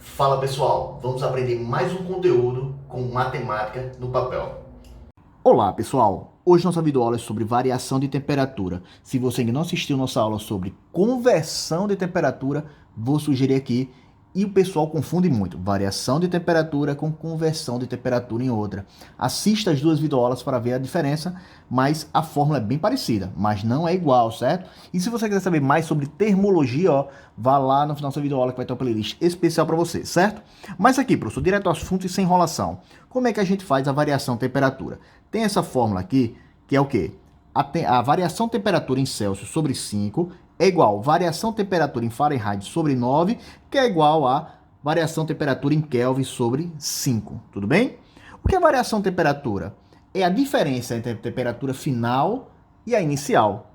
Fala pessoal, vamos aprender mais um conteúdo com matemática no papel. Olá pessoal, hoje nossa videoaula é sobre variação de temperatura. Se você ainda não assistiu nossa aula sobre conversão de temperatura, vou sugerir aqui. E o pessoal confunde muito variação de temperatura com conversão de temperatura em outra. Assista as duas videoaulas para ver a diferença, mas a fórmula é bem parecida, mas não é igual, certo? E se você quiser saber mais sobre termologia, ó, vá lá no final dessa videoaula que vai ter uma playlist especial para você, certo? Mas aqui, professor, direto ao assunto e sem enrolação. Como é que a gente faz a variação de temperatura? Tem essa fórmula aqui, que é o quê? A variação de temperatura em Celsius sobre 5 é igual a variação de temperatura em Fahrenheit sobre 9, que é igual a variação de temperatura em Kelvin sobre 5. Tudo bem? O que é variação de temperatura? É a diferença entre a temperatura final e a inicial,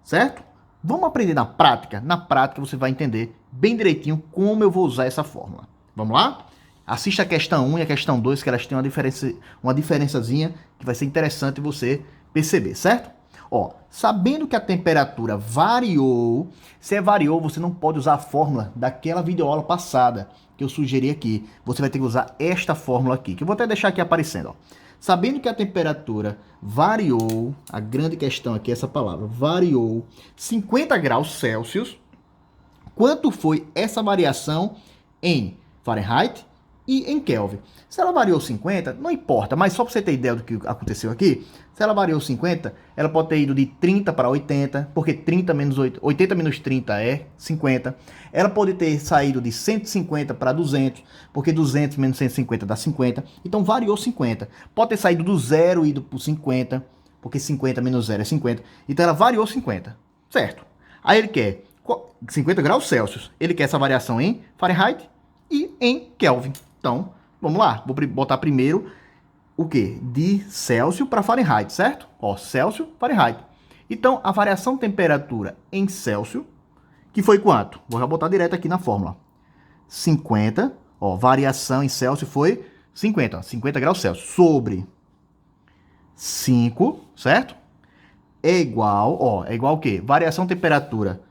certo? Vamos aprender na prática? Na prática você vai entender bem direitinho como eu vou usar essa fórmula. Vamos lá? Assista a questão 1 e a questão 2, que elas têm uma diferençazinha que vai ser interessante você perceber, certo? Ó, sabendo que a temperatura variou, se variou, você não pode usar a fórmula daquela videoaula passada que eu sugeri aqui. Você vai ter que usar esta fórmula aqui, que eu vou até deixar aqui aparecendo, ó. Sabendo que a temperatura variou, a grande questão aqui é essa palavra, variou 50 graus Celsius, quanto foi essa variação em Fahrenheit e em Kelvin? Se ela variou 50, não importa, mas só para você ter ideia do que aconteceu aqui, se ela variou 50, ela pode ter ido de 30 para 80, porque 80 menos 30 é 50. Ela pode ter saído de 150 para 200, porque 200 menos 150 dá 50. Então variou 50. Pode ter saído do zero e ido para 50, porque 50 menos 0 é 50. Então ela variou 50, certo? Aí ele quer 50 graus Celsius. Ele quer essa variação em Fahrenheit e em Kelvin. Então, vamos lá. Vou botar primeiro o quê? De Celsius para Fahrenheit, certo? Ó, Celsius, Fahrenheit. Então, a variação de temperatura em Celsius, que foi quanto? Vou já botar direto aqui na fórmula. 50, ó, variação em Celsius foi 50, ó, 50 graus Celsius sobre 5, certo? É igual, ó, é igual o quê? Variação de temperatura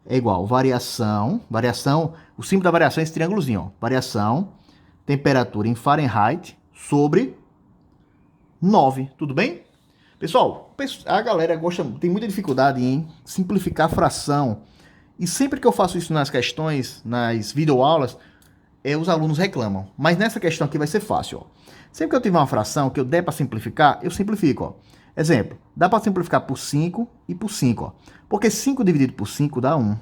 é igual variação, o símbolo da variação é esse triângulozinho, ó. Variação, temperatura em Fahrenheit sobre 9, tudo bem? Pessoal, a galera tem muita dificuldade em simplificar a fração. E sempre que eu faço isso nas questões, nas videoaulas, os alunos reclamam. Mas nessa questão aqui vai ser fácil, ó. Sempre que eu tiver uma fração que eu der para simplificar, eu simplifico, ó. Exemplo, dá para simplificar por 5 e por 5, ó. Porque 5 dividido por 5 dá 1.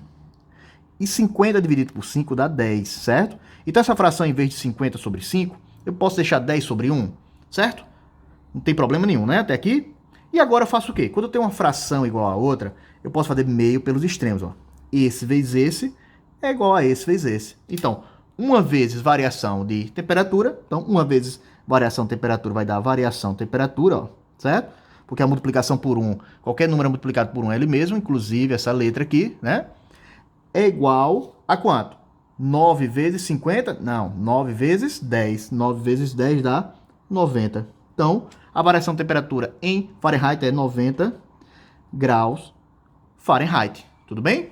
E 50 dividido por 5 dá 10, certo? Então essa fração, em vez de 50 sobre 5, eu posso deixar 10 sobre 1, certo? Não tem problema nenhum, né? Até aqui. E agora eu faço o quê? Quando eu tenho uma fração igual a outra, eu posso fazer meio pelos extremos, ó. Esse vezes esse é igual a esse vezes esse. Então, 1 vezes variação de temperatura. Então, 1 vezes variação de temperatura vai dar variação de temperatura, ó, certo? Porque a multiplicação por 1, qualquer número multiplicado por 1 é ele mesmo, inclusive essa letra aqui, né? É igual a quanto? 9 vezes 50? Não, 9 vezes 10. 9 vezes 10 dá 90. Então, a variação de temperatura em Fahrenheit é 90 graus Fahrenheit. Tudo bem?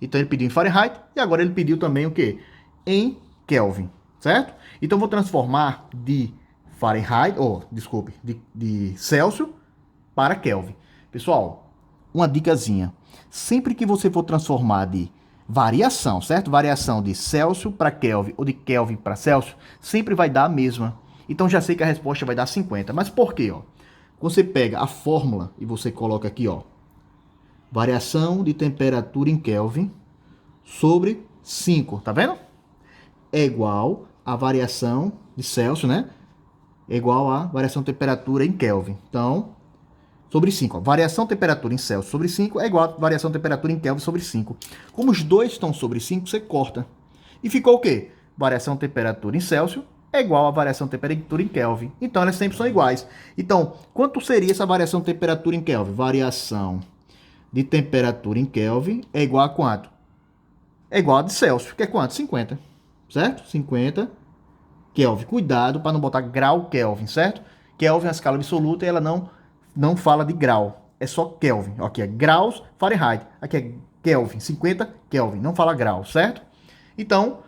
Então, ele pediu em Fahrenheit e agora ele pediu também o quê? Em Kelvin, certo? Então, eu vou transformar de Fahrenheit, desculpe, de Celsius para Kelvin. Pessoal, uma dicasinha. Sempre que você for transformar de variação, certo? Variação de Celsius para Kelvin ou de Kelvin para Celsius, sempre vai dar a mesma. Então já sei que a resposta vai dar 50. Mas por quê? Ó? Você pega a fórmula e você coloca aqui, ó, variação de temperatura em Kelvin sobre 5, tá vendo? É igual a variação de Celsius, né? É igual a variação de temperatura em Kelvin. Então, sobre 5. Ó. Variação de temperatura em Celsius sobre 5 é igual a variação de temperatura em Kelvin sobre 5. Como os dois estão sobre 5, você corta. E ficou o quê? Variação de temperatura em Celsius é igual a variação de temperatura em Kelvin. Então, elas sempre são iguais. Então, quanto seria essa variação de temperatura em Kelvin? Variação de temperatura em Kelvin é igual a quanto? É igual a de Celsius, que é quanto? 50. Certo? 50 Kelvin. Cuidado para não botar grau Kelvin, certo? Kelvin é uma escala absoluta e ela não fala de grau. É só Kelvin. Aqui é graus Fahrenheit. Aqui é Kelvin. 50 Kelvin. Não fala grau, certo? Então,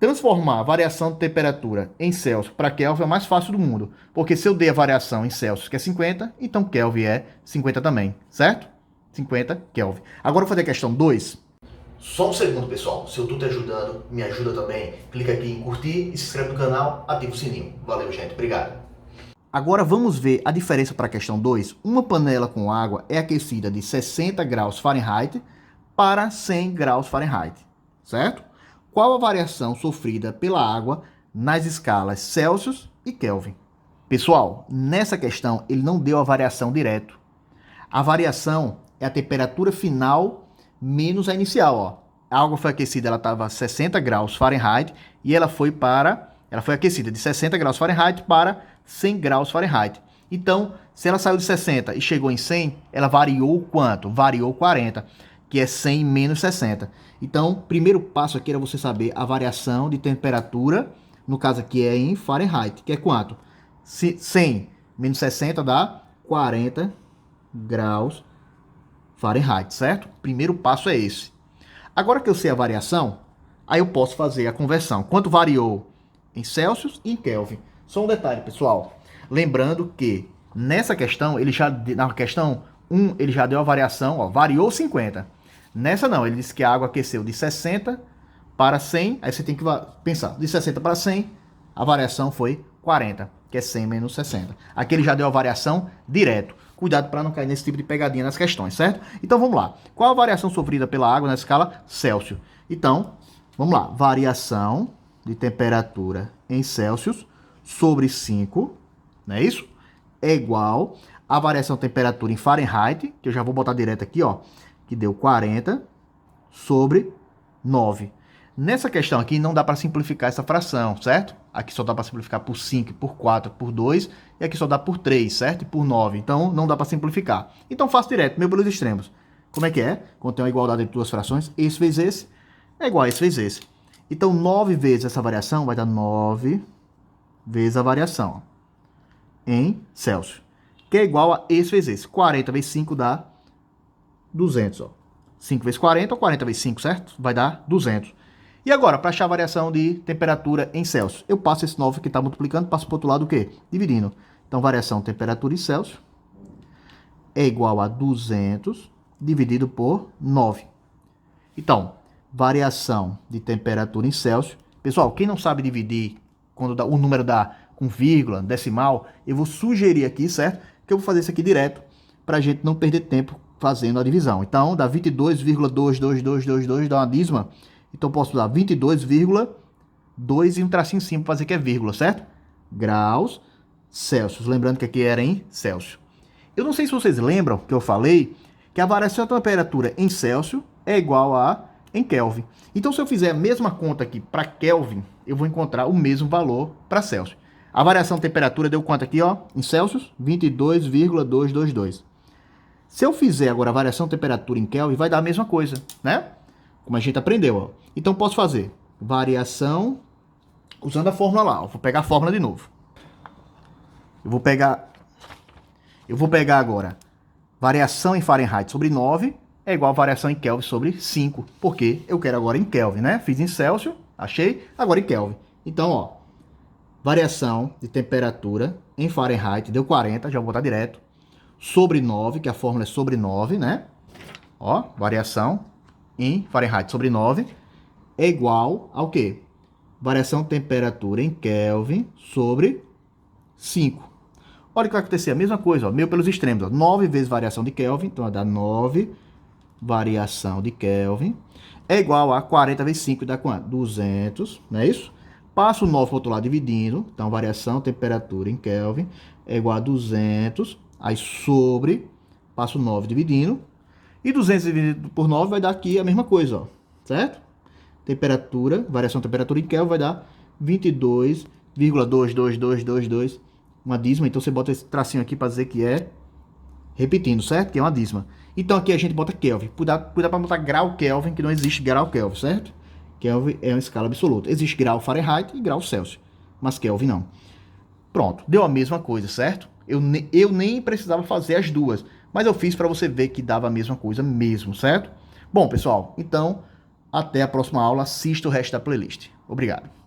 transformar a variação de temperatura em Celsius para Kelvin é o mais fácil do mundo. Porque se eu dei a variação em Celsius, que é 50, então Kelvin é 50 também, certo? 50 Kelvin. Agora eu vou fazer a questão 2. Só um segundo, pessoal. Se eu tô te ajudando, me ajuda também. Clica aqui em curtir e se inscreve no canal, ativa o sininho. Valeu, gente. Obrigado. Agora vamos ver a diferença para a questão 2. Uma panela com água é aquecida de 60 graus Fahrenheit para 100 graus Fahrenheit, certo? Qual a variação sofrida pela água nas escalas Celsius e Kelvin? Pessoal, nessa questão ele não deu a variação direto. A variação é a temperatura final menos a inicial, ó. A água foi aquecida, ela estava a 60 graus Fahrenheit e ela foi aquecida de 60 graus Fahrenheit para 100 graus Fahrenheit. Então, se ela saiu de 60 e chegou em 100, ela variou quanto? Variou 40, que é 100 menos 60. Então, primeiro passo aqui era você saber a variação de temperatura, no caso aqui é em Fahrenheit, que é quanto? 100 menos 60 dá 40 graus Fahrenheit, certo? Primeiro passo é esse. Agora que eu sei a variação, aí eu posso fazer a conversão. Quanto variou em Celsius e em Kelvin? Só um detalhe, pessoal. Lembrando que nessa questão, na questão 1, ele já deu a variação, ó, variou 50. Nessa não, ele disse que a água aqueceu de 60 para 100. Aí você tem que pensar, de 60 para 100, a variação foi 40, que é 100 menos 60. Aqui ele já deu a variação direto. Cuidado para não cair nesse tipo de pegadinha nas questões, certo? Então vamos lá. Qual a variação sofrida pela água na escala Celsius? Então, vamos lá. Variação de temperatura em Celsius sobre 5, não é isso? É igual a variação de temperatura em Fahrenheit, que eu já vou botar direto aqui, ó, que deu 40 sobre 9. Nessa questão aqui não dá para simplificar essa fração, certo? Aqui só dá para simplificar por 5, por 4, por 2, e aqui só dá por 3, certo? E por 9, então não dá para simplificar. Então faço direto, meio pelos extremos. Como é que é? Quando tem uma igualdade entre duas frações, esse vezes esse é igual a esse vezes esse. Então 9 vezes essa variação vai dar 9 vezes a variação em Celsius, que é igual a esse vezes esse. 40 vezes 5 dá 200, ó. 5 vezes 40, ou 40 vezes 5, certo? Vai dar 200. E agora, para achar a variação de temperatura em Celsius, eu passo esse 9 que está multiplicando, passo para o outro lado o quê? Dividindo. Então, variação de temperatura em Celsius é igual a 200 dividido por 9. Então, variação de temperatura em Celsius. Pessoal, quem não sabe dividir, quando o número dá com vírgula, decimal, eu vou sugerir aqui, certo? Que eu vou fazer isso aqui direto, para a gente não perder tempo fazendo a divisão. Então, dá 22,22222, dá uma dízima. Então, posso dar 22,2 e um tracinho em cima para fazer que é vírgula, certo? Graus Celsius. Lembrando que aqui era em Celsius. Eu não sei se vocês lembram que eu falei que a variação da temperatura em Celsius é igual a em Kelvin. Então, se eu fizer a mesma conta aqui para Kelvin, eu vou encontrar o mesmo valor para Celsius. A variação de temperatura deu quanto aqui, ó? Em Celsius, 22,222. Se eu fizer agora a variação de temperatura em Kelvin, vai dar a mesma coisa, né? Como a gente aprendeu, ó. Então, posso fazer variação usando a fórmula lá. Ó. Vou pegar a fórmula de novo. Eu vou pegar agora variação em Fahrenheit sobre 9 é igual a variação em Kelvin sobre 5. Porque eu quero agora em Kelvin, né? Fiz em Celsius, achei, agora em Kelvin. Então, ó, variação de temperatura em Fahrenheit deu 40, já vou botar direto. Sobre 9, que a fórmula é sobre 9, né? Ó, variação em Fahrenheit sobre 9 é igual ao quê? Variação de temperatura em Kelvin sobre 5. Olha o que vai acontecer, a mesma coisa, ó, meio pelos extremos. Ó, 9 vezes variação de Kelvin, então vai dar 9 variação de Kelvin é igual a 40 vezes 5, dá quanto? 200, não é isso? Passo o 9 para o outro lado dividindo, então variação de temperatura em Kelvin é igual a 200, aí sobre, passo o 9 dividindo, e 200 dividido por 9 vai dar aqui a mesma coisa, ó, certo? Temperatura, variação de temperatura em Kelvin vai dar 22,22222, uma dízima, então você bota esse tracinho aqui para dizer que é, repetindo, certo? Que é uma dízima. Então aqui a gente bota Kelvin, cuidado para botar grau Kelvin, que não existe grau Kelvin, certo? Kelvin é uma escala absoluta. Existe grau Fahrenheit e grau Celsius, mas Kelvin não. Pronto, deu a mesma coisa, certo? Eu nem precisava fazer as duas, mas eu fiz para você ver que dava a mesma coisa mesmo, certo? Bom, pessoal, então, até a próxima aula. Assista o resto da playlist. Obrigado.